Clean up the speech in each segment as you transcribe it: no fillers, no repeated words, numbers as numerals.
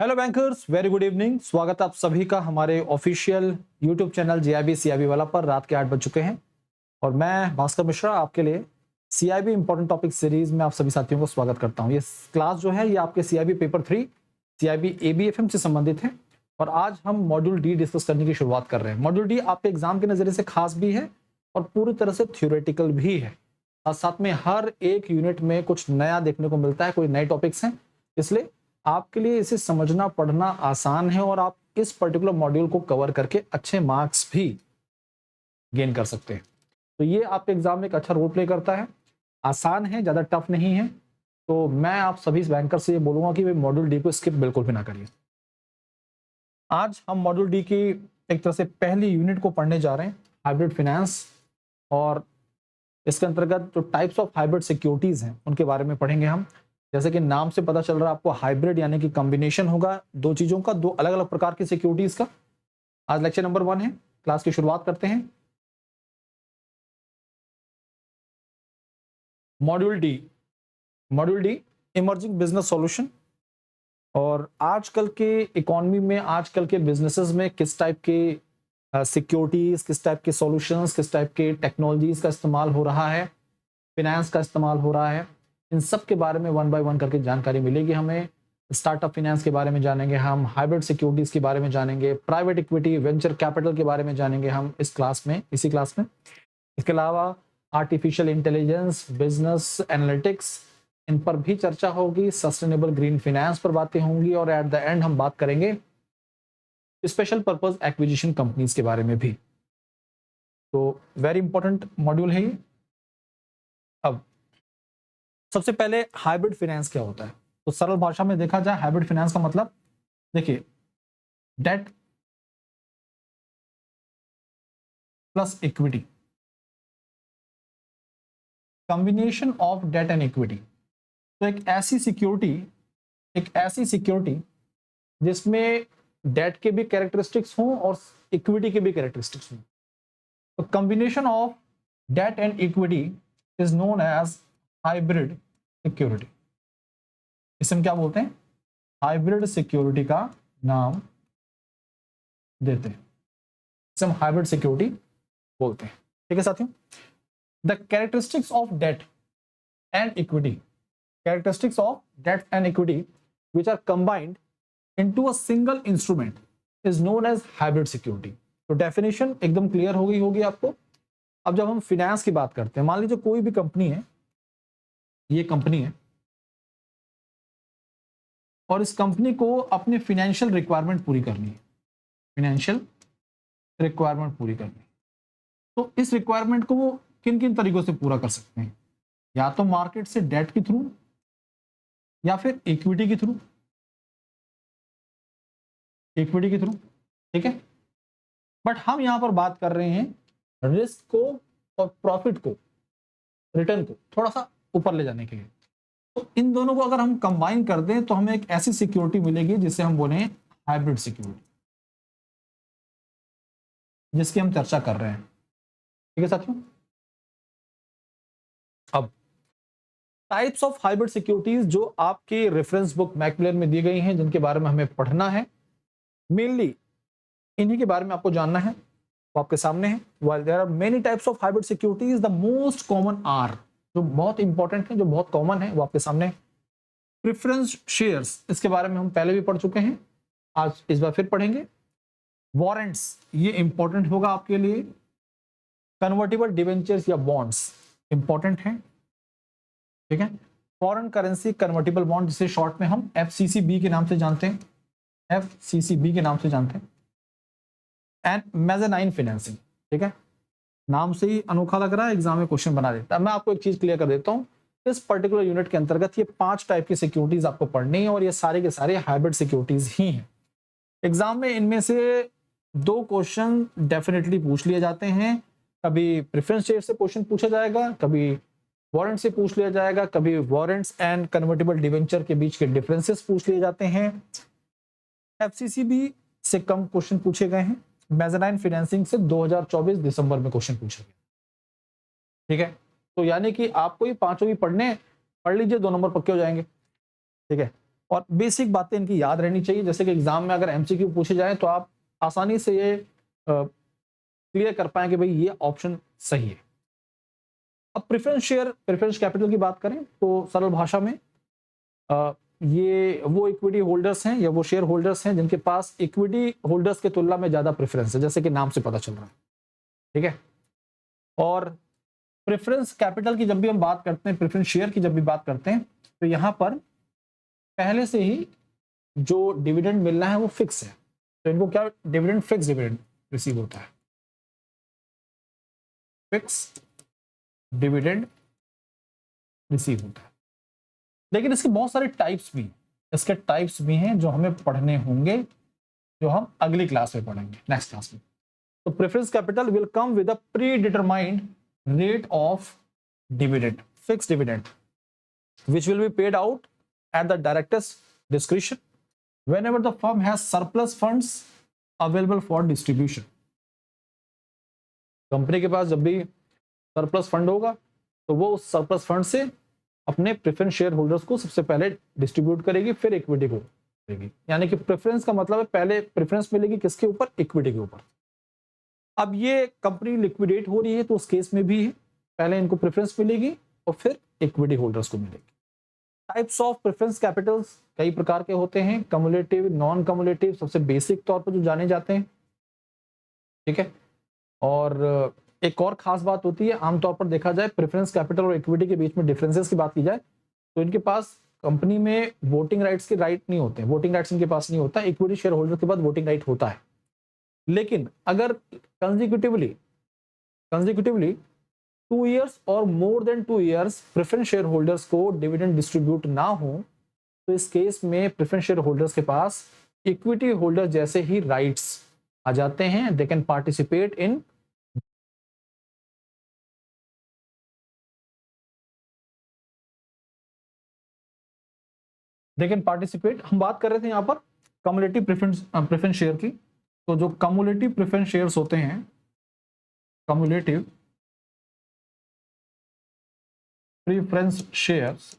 Hello bankers, very good evening. स्वागत है आप सभी का हमारे official YouTube channel GIB CIB वाला पर। रात के 8 बज चुके हैं और मैं भास्कर मिश्रा आपके लिए सीआईबी इंपॉर्टेंट टॉपिक सीरीज में आप सभी साथियों को स्वागत करता हूं। ये क्लास जो है ये आपके सीआईबी पेपर 3 सीआईबी एबीएफएम से संबंधित है और आज हम मॉड्यूल डी डिस्कस करने की शुरुआत कर रहे हैं। मॉड्यूल डी आपके एग्जाम के नजरिए से खास भी है और पूरी तरह से थ्योरेटिकल भी है। साथ में हर एक यूनिट में कुछ नया देखने को मिलता है, कोई नए टॉपिक्स हैं, इसलिए आपके लिए इसे समझना पढ़ना आसान है और आप इस पर्टिकुलर मॉड्यूल को कवर करके अच्छे मार्क्स भी गेन कर सकते हैं। तो ये आपके एग्जाम में एक अच्छा रोल प्ले करता है, आसान है, ज़्यादा टफ नहीं है। तो मैं आप सभी बैंकर से ये बोलूंगा कि मॉड्यूल डी को स्किप बिल्कुल भी ना करिए। आज हम मॉड्यूल डी की एक तरह से पहली यूनिट को पढ़ने जा रहे हैं, हाइब्रिड फाइनेंस, और इसके अंतर्गत जो टाइप्स ऑफ हाइब्रिड सिक्योरिटीज हैं उनके बारे में पढ़ेंगे हम। जैसे कि नाम से पता चल रहा है आपको, हाइब्रिड यानी कि कॉम्बिनेशन होगा दो चीजों का, दो अलग अलग प्रकार की सिक्योरिटीज का। आज लेक्चर नंबर 1 है, क्लास की शुरुआत करते हैं। Module D emerging business solution. और आजकल के इकोनॉमी में, आजकल के बिजनेसेस में किस टाइप के सिक्योरिटीज, किस टाइप के सॉल्यूशंस, किस टाइप के टेक्नोलॉजीज का इस्तेमाल हो रहा है, फिनेंस का इस्तेमाल हो रहा है, इन सब के बारे में 1 बाय 1 करके जानकारी मिलेगी हमें। स्टार्टअप फिनेंस के बारे में जानेंगे हम, हाइब्रिड सिक्योरिटीज के बारे में जानेंगे, प्राइवेट इक्विटी, वेंचर कैपिटल के बारे में जानेंगे हम इस क्लास में, इसी क्लास में। इसके अलावा आर्टिफिशियल इंटेलिजेंस, बिजनेस एनालिटिक्स, इन पर भी चर्चा होगी। सस्टेनेबल ग्रीन फाइनेंस पर बातें होंगी और एट द एंड हम बात करेंगे स्पेशल पर्पज एक्विजिशन कंपनीज के बारे में भी। तो वेरी इंपॉर्टेंट मॉड्यूल है ये। अब सबसे पहले हाइब्रिड फाइनेंस क्या होता है, तो सरल भाषा में देखा जाए हाइब्रिड फाइनेंस का मतलब, देखिए, debt plus equity, combination of debt and equity. तो एक ऐसी सिक्योरिटी जिसमें डेट के भी कैरेक्टरिस्टिक्स हों और इक्विटी के भी कैरेक्टरिस्टिक्स हों। तो combination of debt and equity is known as hybrid security. इसे हम क्या बोलते हैं? हाइब्रिड सिक्योरिटी का नाम देते हैं, इसे हम हाइब्रिड सिक्योरिटी बोलते हैं। ठीक है साथियों, the characteristics of debt and equity which are combined into a single instrument is known as hybrid security। तो डेफिनेशन एकदम क्लियर हो गई होगी आपको। अब जब हम फिनेंस की बात करते हैं, मान लीजिए कोई भी कंपनी है, ये कंपनी है और इस कंपनी को अपने फाइनेंशियल रिक्वायरमेंट पूरी करनी है, तो इस रिक्वायरमेंट को वो किन किन तरीकों से पूरा कर सकते हैं? या तो मार्केट से डेट के थ्रू या फिर इक्विटी के थ्रू, ठीक है। बट हम यहां पर बात कर रहे हैं रिस्क को और प्रॉफिट को, रिटर्न को थोड़ा सा ऊपर ले जाने के लिए। तो इन दोनों को अगर हम कंबाइन कर दें तो हमें एक ऐसी सिक्योरिटी मिलेगी जिसे हम बोले हाइब्रिड सिक्योरिटी, जिसकी हम चर्चा कर रहे हैं। ठीक है साथियों। अब टाइप्स ऑफ हाइब्रिड सिक्योरिटीज जो आपके रेफरेंस बुक मैकमिलन में दी गई हैं, जिनके बारे में हमें पढ़ना है, मेनली इन्हीं के बारे में आपको जानना है, वो आपके सामने है। while there are many types of hybrid securities, the most common are, जो बहुत इंपॉर्टेंट है, जो बहुत कॉमन है, वो आपके सामने है। प्रेफरेंस शेयर्स, इसके बारे में हम पहले भी पढ़ चुके हैं, आज इस बार फिर पढ़ेंगे। वारंट्स, ये इंपॉर्टेंट होगा आपके लिए। कन्वर्टेबल डिवेंचर्स या बॉन्ड्स इंपॉर्टेंट है, ठीक है। फॉरेन करेंसी कन्वर्टेबल बॉन्ड, जिसे शॉर्ट में हम FCCB के नाम से जानते हैं, एंड मेज़ानाइन फाइनेंसिंग, ठीक है। नाम से ही अनोखा लग रहा है, एग्जाम में क्वेश्चन बना देता है। मैं आपको एक चीज क्लियर कर देता हूं, इस पर्टिकुलर यूनिट के अंतर्गत ये 5 टाइप की सिक्योरिटीज आपको पढ़नी है और ये सारे के सारे हाइब्रिड सिक्योरिटीज ही हैं। एग्जाम में इनमें से 2 क्वेश्चन डेफिनेटली पूछ लिए जाते हैं। कभी प्रेफरेंस शेयर से क्वेश्चन पूछा जाएगा, कभी वारंट से पूछ लिया जाएगा, कभी वारंट्स एंड कन्वर्टेबल डिवेंचर के बीच के डिफरेंसेस पूछ लिए जाते हैं। FCCB से कम क्वेश्चन पूछे गए हैं। मेज़ानाइन फाइनेंसिंग से 2024 दिसंबर में क्वेश्चन पूछा गया, ठीक है। तो यानी कि आपको ये 5 भी पढ़ लीजिए, 2 नंबर पक्के हो जाएंगे, ठीक है। और बेसिक बातें इनकी याद रहनी चाहिए, जैसे कि एग्जाम में अगर एमसीक्यू पूछे जाए तो आप आसानी से ये क्लियर कर पाए कि भाई ये ऑप्शन सही है। अब प्रेफरेंस शेयर, प्रेफरेंस कैपिटल की बात करें तो सरल भाषा में ये वो इक्विटी होल्डर्स हैं या वो शेयर होल्डर्स हैं जिनके पास इक्विटी होल्डर्स के तुलना में ज्यादा प्रेफरेंस है, जैसे कि नाम से पता चल रहा है, ठीक है। और प्रेफरेंस कैपिटल की जब भी हम बात करते हैं, प्रेफरेंस शेयर की जब भी बात करते हैं, तो यहां पर पहले से ही जो डिविडेंड मिलना है वो फिक्स है, तो इनको क्या डिविडेंड, फिक्स डिविडेंड रिसीव होता है, फिक्स डिविडेंड रिसीव होता है। लेकिन इसके बहुत सारे टाइप्स भी, इसके टाइप्स भी हैं जो हमें पढ़ने होंगे, जो हम अगली क्लास में पढ़ेंगे, नेक्स्ट क्लास में। तो preference capital will come with a predetermined rate of dividend, fix dividend, which will be paid out at the director's discretion whenever the firm has surplus funds available for distribution. Company के पास जब भी surplus fund होगा तो वो उस surplus fund से अपने preference share holders को सबसे पहले डिस्ट्रीब्यूट करेगी, फिर इक्विटी को करेगी। यानी कि प्रेफरेंस का मतलब है पहले प्रेफरेंस मिलेगी किसके ऊपर, इक्विटी के ऊपर। अब ये कंपनी लिक्विडेट हो रही है तो उस केस में भी पहले इनको प्रेफरेंस मिलेगी और फिर इक्विटी होल्डर्स को मिलेगी। टाइप्स ऑफ प्रेफरेंस कैपिटल्स कई प्रकार के होते हैं, कम्युलेटिव, नॉन कम्युलेटिव सबसे बेसिक तौर पर जो जाने जाते हैं, ठीक है। और एक और खास बात होती है, आमतौर पर देखा जाए प्रेफरेंस कैपिटल और इक्विटी के बीच में डिफरेंसेस की बात की जाए तो इनके पास कंपनी में वोटिंग राइट्स के राइट नहीं होते, वोटिंग राइट्स इनके पास नहीं होता। इक्विटी शेयर होल्डर के पास वोटिंग राइट होता है, लेकिन अगर कंसेक्यूटिवली 2 years और more than 2 years preference share holders को डिविडेंड डिस्ट्रीब्यूट ना हो तो इस केस में प्रेफरेंस शेयर होल्डर्स के पास इक्विटी होल्डर जैसे ही राइट्स आ जाते हैं। दे कैन पार्टिसिपेट इन हम बात कर रहे थे यहां पर कम्युलेटिव प्रेफरेंस शेयर की। तो जो कम्युलेटिव प्रेफरेंस शेयर्स होते हैं, कम्युलेटिव प्रेफरेंस शेयर्स,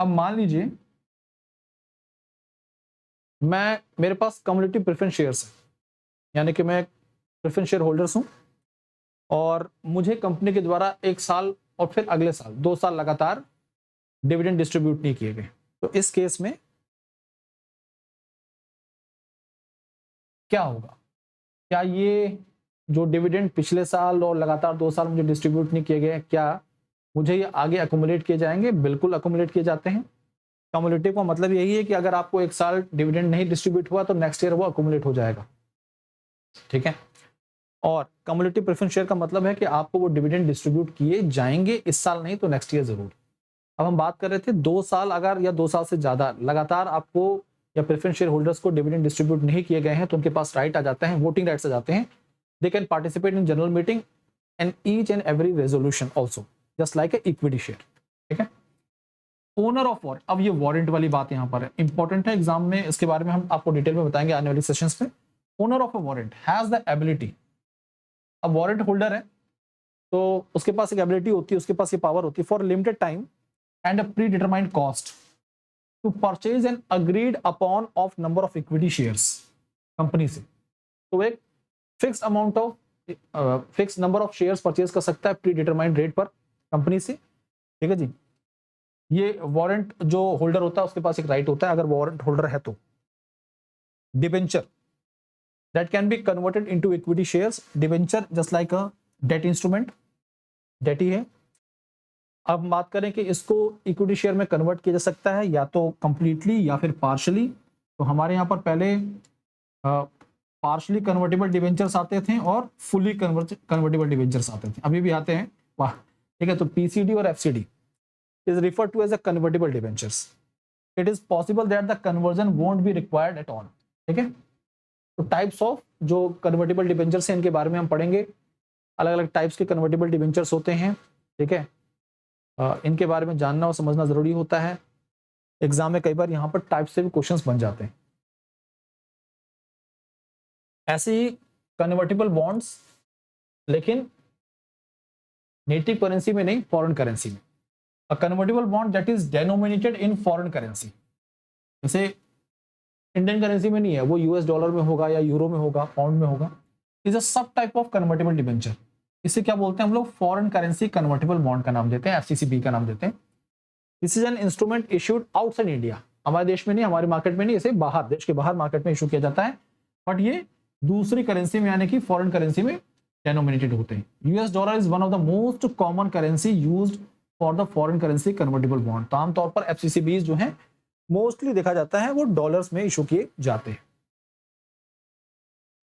अब मान लीजिए मेरे पास कम्युलेटिव प्रेफरेंस शेयर्स है, यानी कि मैं प्रेफरेंस शेयर होल्डर्स हूं और मुझे कंपनी के द्वारा 1 साल और फिर अगले साल 2 साल लगातार डिविडेंड डिस्ट्रीब्यूट नहीं किए गए। तो इस केस में क्या होगा, क्या ये जो डिविडेंड पिछले साल और लगातार 2 साल मुझे डिस्ट्रीब्यूट नहीं किए गए, क्या मुझे ये आगे अकोमुलेट किए जाएंगे? बिल्कुल अकोमुलेट किए जाते हैं। कम्युलेटिव का मतलब यही है कि अगर आपको 1 साल डिविडेंड नहीं डिस्ट्रीब्यूट हुआ तो नेक्स्ट ईयर वो अकोमुलेट हो जाएगा, ठीक है। और कम्युलेटिव प्रेफरेंस शेयर का मतलब है कि आपको वो डिविडेंड डिस्ट्रीब्यूट किए जाएंगे, इस साल नहीं तो नेक्स्ट ईयर जरूर। अब हम बात कर रहे थे 2 साल अगर या 2 साल से ज्यादा लगातार आपको या प्रेफरेंस शेयर होल्डर्स को डिविडेंड डिस्ट्रीब्यूट नहीं किए गए हैं तो उनके पास राइट आ जाते हैं, वोटिंग राइट्स आ जाते हैं। They can participate in general meeting and each and every resolution also just like a equity share, ठीक है। ओनर ऑफ वॉरेंट, अब ये वारंट वाली बात यहाँ पर है, इंपॉर्टेंट है एग्जाम में, इसके बारे में हम आपको डिटेल में बताएंगे आने वाली सेशंस में। Owner of a warrant has the ability, अब वारंट होल्डर है तो उसके पास एक एबिलिटी होती है, उसके पास ये पावर होती है for limited time and a predetermined cost to purchase an agreed upon of number of equity shares company से। तो एक fix amount of fix number of shares purchase कर सकता है प्री डिटरमाइंड रेट पर company से, ठीक है जी। ये वारंट जो होल्डर होता है उसके पास एक राइट होता है, अगर वारंट होल्डर है तो। Debenture that can be converted into equity shares, debenture just like a debt instrument, debt ही है। अब हम बात करें कि इसको इक्विटी शेयर में कन्वर्ट किया जा सकता है या तो कंप्लीटली या फिर पार्शली। तो हमारे यहाँ पर पहले पार्शली कन्वर्टेबल डिवेंचर्स आते थे और फुली कन्वर्टेबल डिवेंचर्स आते थे, अभी भी आते हैं, वाह, ठीक है। तो पीसीडी और FCD is referred to as a convertible debentures. It is possible that the conversion won't be required at all, ठीक है। तो टाइप्स ऑफ जो कन्वर्टेबल डिबेंचर्स हैं इनके बारे में हम पढ़ेंगे, अलग अलग टाइप्स के कन्वर्टेबल डिबेंचर्स होते हैं, ठीक है। इनके बारे में जानना और समझना जरूरी होता है, एग्जाम में कई बार यहाँ पर टाइप से भी क्वेश्चंस बन जाते हैं। ऐसे ही कन्वर्टेबल बॉन्ड्स, लेकिन नेटिव करेंसी में नहीं, फॉरेन करेंसी में, a convertible bond that is denominated in foreign currency, जैसे इंडियन करेंसी में नहीं है, वो यूएस डॉलर में होगा या यूरो में होगा, पाउंड में होगा, इज अ सब टाइप ऑफ कन्वर्टेबल डिबेंचर। इसे क्या बोलते हैं हम लोग? फॉरेन करेंसी कन्वर्टेबल बॉन्ड का नाम देते हैं, एफसीसीबी का नाम देते हैं। This is an instrument issued outside India, हमारे देश में नहीं, हमारे मार्केट में नहीं, इसे बाहर, देश के बाहर मार्केट में इशू किया जाता है, बट ये दूसरी करेंसी में यानी कि फॉरेन करेंसी में डेनोमिनेटेड होते हैं। US dollar is one of the most common currency used for the foreign currency convertible bond. तो आमतौर पर एफसीसीबी जो है मोस्टली देखा जाता है वो डॉलर्स में इशू किए जाते हैं।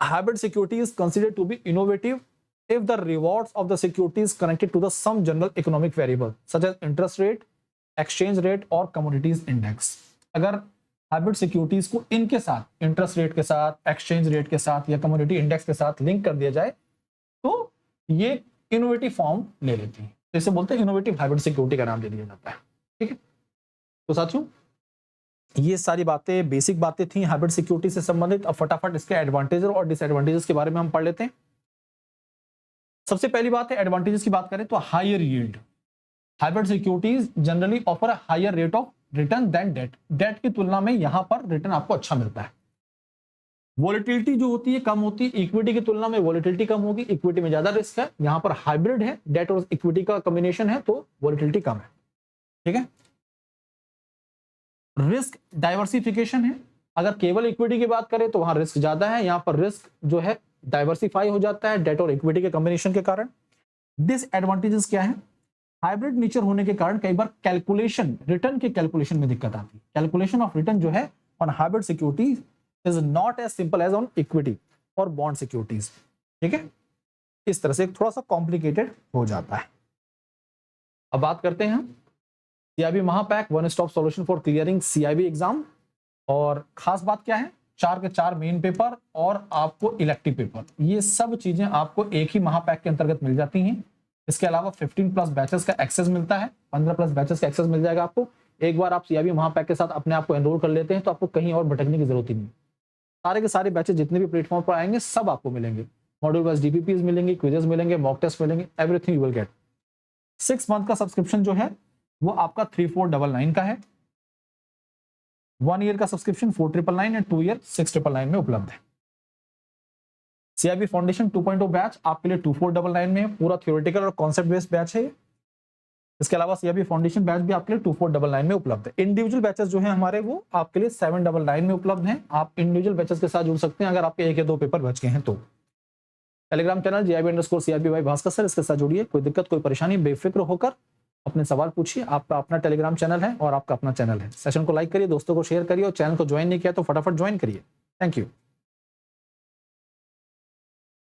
Hybrid security is considered to be innovative if the rewards of the security is connected to the some general economic variable such as interest rate, exchange rate और commodities index। अगर hybrid securities को इनके साथ, interest rate के साथ, exchange rate के साथ या कमोडिटी इंडेक्स के साथ लिंक कर दिया जाए तो ये इनोवेटिव फॉर्म ले लेती है, जैसे बोलते हैं इनोवेटिव हाइब्रिड सिक्योरिटी का नाम दे दिया जाता है। ठीक है, तो साथियों ये सारी बातें बेसिक बातें थी हाइब्रिड सिक्योरिटी से संबंधित। अब फटाफट इसके एडवांटेज और डिसएडवांटेजेस के बारे में हम पढ़ लेते हैं। सबसे पहली बात है एडवांटेजेस की बात करें तो higher yield. Hybrid securities generally offer a higher rate of return than debt. Debt की तुलना में यहां पर रिटर्न आपको अच्छा मिलता है। वॉलेटिलिटी जो होती है कम होती है, इक्विटी की तुलना में वॉलेटिलिटी कम होगी, इक्विटी में ज्यादा रिस्क है। यहां पर हाइब्रिड है, डेट और इक्विटी का कॉम्बिनेशन है तो वॉलेटिलिटी कम है। ठीक है, रिस्क डाइवर्सिफिकेशन है। अगर केवल इक्विटी की बात करें तो वहां रिस्क ज्यादा है, यहां पर रिस्क जो है डाइवर्सिफाई हो जाता है डेट और इक्विटी के कॉम्बिनेशन के कारण। डिसएडवांटेजेस क्या है? हाइब्रिड नेचर होने के कारण कई बार कैलकुलेशन, रिटर्न के कैलकुलेशन में दिक्कत आती है। कैलकुलेशन ऑफ रिटर्न जो है on hybrid security is not as simple as on equity और बॉन्ड सिक्योरिटीज। ठीक है, इस तरह से थोड़ा सा कॉम्प्लिकेटेड हो जाता है। अब बात करते हैं हम सीआईबी महापैक one stop solution for clearing CIB exam. और खास बात क्या है? 4 के 4 मेन पेपर और आपको इलेक्टिव पेपर, ये सब चीजें आपको एक ही महापैक के अंतर्गत मिल जाती हैं। इसके अलावा 15+ बैचेस का एक्सेस मिलता है, 15+ बैचेस का एक्सेस मिल जाएगा आपको। एक बार आप सीआईबी महापैक के साथ अपने आप को एनरोल कर लेते हैं तो आपको कहीं और भटकने की जरूरत ही नहीं। सारे के सारे बैचेस जितने भी प्लेटफॉर्म पर आएंगे सब आपको मिलेंगे। मॉड्यूल वाइज डीपीपीज मिलेंगे, क्विजेस मिलेंगे, मॉक टेस्ट मिलेंगे, everything you will get. 6 month का सब्सक्रिप्शन जो है वो आपका 3499 का है। 1 ईयर का सब्सक्रिप्शन 4999 एंड 2 ईयर 6999 में उपलब्ध है। सीआईबी फाउंडेशन 2.0 बैच आपके लिए 2499 में है, पूरा थ्योरेटिकल और कॉन्सेप्ट बेस्ड बैच है। इसके अलावा सीआईबी फाउंडेशन बैच भी आपके लिए 2499 में उपलब्ध है। इंडिविजुअल बैचेस जो है हमारे वो आपके लिए 799 में उपलब्ध हैं। आप इंडिविजुअल बैचेस के साथ जुड़ सकते हैं अगर आपके 1 या 2 पेपर बच गए हैं तो। Telegram channel JIB_CRB by Bhaskar sir, इसके साथ जुड़िए। कोई दिक्कत कोई परेशानी बेफिक्र होकर अपने सवाल पूछिए। आपका अपना टेलीग्राम चैनल है और आपका अपना चैनल है। सेशन को लाइक करिए, दोस्तों को शेयर करिए और चैनल को ज्वाइन नहीं किया तो फटाफट ज्वाइन करिए। Thank you.